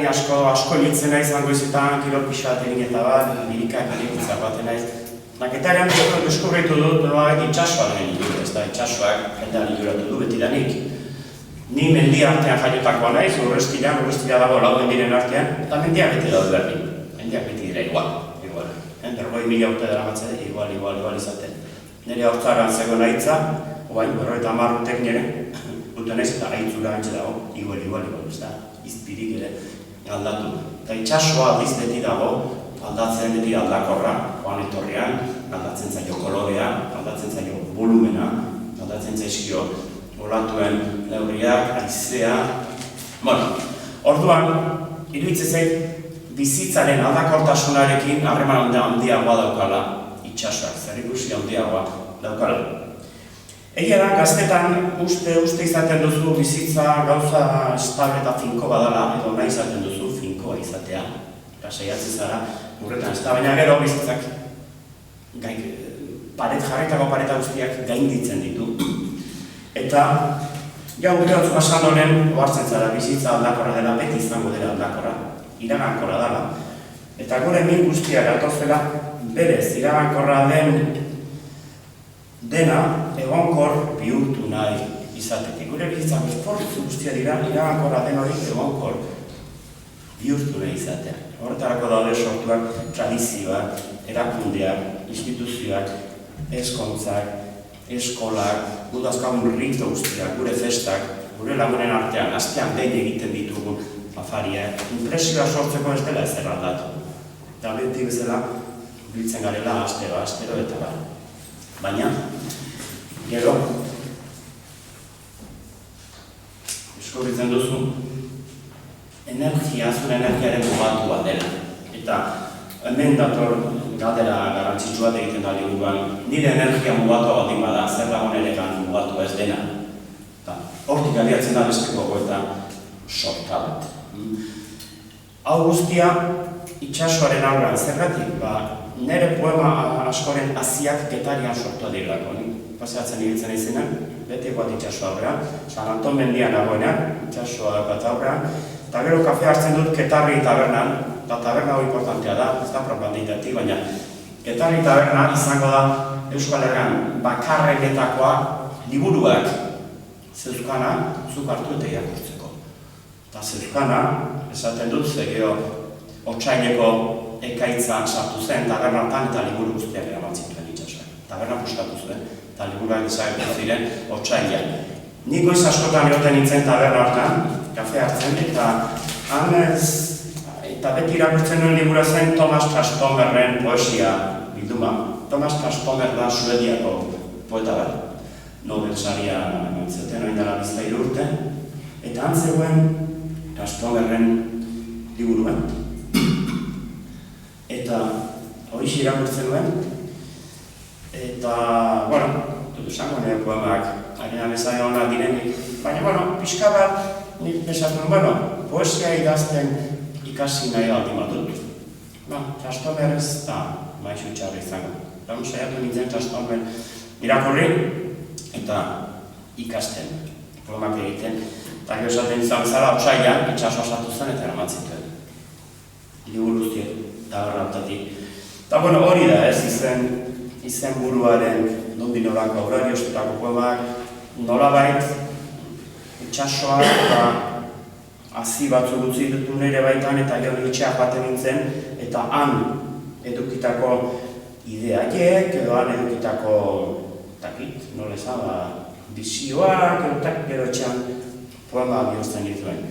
Asko ilitzen naiz goizetan, kirol pixa bat egin eta bat, birikak egin baten naiz. Naketarian deskubritu dut, itxasoak egin dut, ez da, itxasoak jendean iguratu du betidanik. Ni mendia artean jaiotakoa naiz, urrestira dago lauden diren artean, eta mendiak beti daude berdin. Mendiak beti dira igual. 40.000 urte dara matzade, igual izaten. Nire hortzaran zegoen aitza, oain, 50 urtek nire, guten naiz eta aitzura antxe dago, igual, ez da, izpirik ere. Aldatu. Eta itxasoa aldiz beti dago, aldatzen beti aldakorra, joan etorrian, aldatzen zaio kolorea, aldatzen zaio volumena, aldatzen zaizkio olatuen neurriak, haizea. Orduan, iruditzen zait, bizitzaren aldakortasunarekin harreman handiagoa daukala itxasoak, zerikusi handiagoa daukala. Egia da, gaztetan uste izaten duzu bizitza gauza estable eta finko badala, edo nahi izaten duzu finkoa izatea. Saiatzen zara, urretan ez da, baina gero bizitzak jarritako pareta guztiak gainditzen ditu. Eta, gure hotzu pasan honen, ohartzen zara, bizitza aldakorra dela, beti izango dela aldakorra, iragankorra dela. Eta gure min guztia gatozela, berez, iragankorra dena egonkor bihurtu nahi izatetik. Gure bizitzak esfortzu guztia dira, iragankorra den hori egonkor bihurtu nahi izatea. Horretarako daude sortuak tradizioak, erakundeak, instituzioak, eskontzak, eskolak, gudazkagun rito guztiak, gure festak, gure lagunen artean, astean behin egiten ditugu afariak, impresioa sortzeko ez dela ezer aldatu. Eta beti bezala, biltzen garela astero eta bar. Baina, gero, deskubritzen duzu, zure energiaren mugatua dela. Eta hemen dator galdera garrantzitsua egiten da liburuan, nire energia mugatua baldin bada, zer dagoen eregan mugatu ez dena. Hortik aliatzen da beste gogoeta sorta bat. Hau guztia itxasoaren aurrean zergatik, nire poema askoren haziak Getarian sortua direlako. Paseatzen ibiltzen izenan, beti bat itxaso aurrean, San Anton mendian dagoenak, itxasoa dakat aurrean, eta gero kafe hartzen dut Getarri tabernan, eta taberna hori importantea da, ez da propaganditatik, baina Getarri taberna izango da Euskal Herrian bakarrenetakoa liburuak zeuzkana zuk hartu eta irakurtzeko. Eta zeuzkana, esaten dut, zegeo otsaileko ekaitza sartu zen tabernatan eta liburu guztiak eraman zituen itxasoak. Taberna puskatu zuen, eta liburuak desagertu ziren otsailean. Nik goiz askotan egoten nintzen taberna hartan, kafe hartzen, eta beti irakurtzen nuen libura zen Thomas Trastomerren poesia bilduma. Thomas Trastomer da Suediako poeta bat. Nobel saria zuten oin dela 3 urte, eta antzegoen Trastomerren liburuan. Eta hori irakurtzen duen, eta, dut esango nire poemak aginan ezagin hona direnik, baina, pixka bat, nik esatuen, poesia idazten ikasi nahi baldin bat dut. Trastomer ez da maizu txarra izango. Saiatu nintzen Trastomer irakurri eta ikasten, poemak egiten. Eta gero esaten izan zara, otsailean, itxasoa sartu zen eta eraman zituen. Liburu guztiek. Eta hori da ez, izen buruaren nondik norako aurariostutako poemak, nolabait itxasoa eta hazi batzuk utzi dutu nire baitan eta gero itxeak baten nintzen eta han edukitako ideaiek edo han edukitako nola esan, bizioak edo gero etxean poema bihurtzen dituen.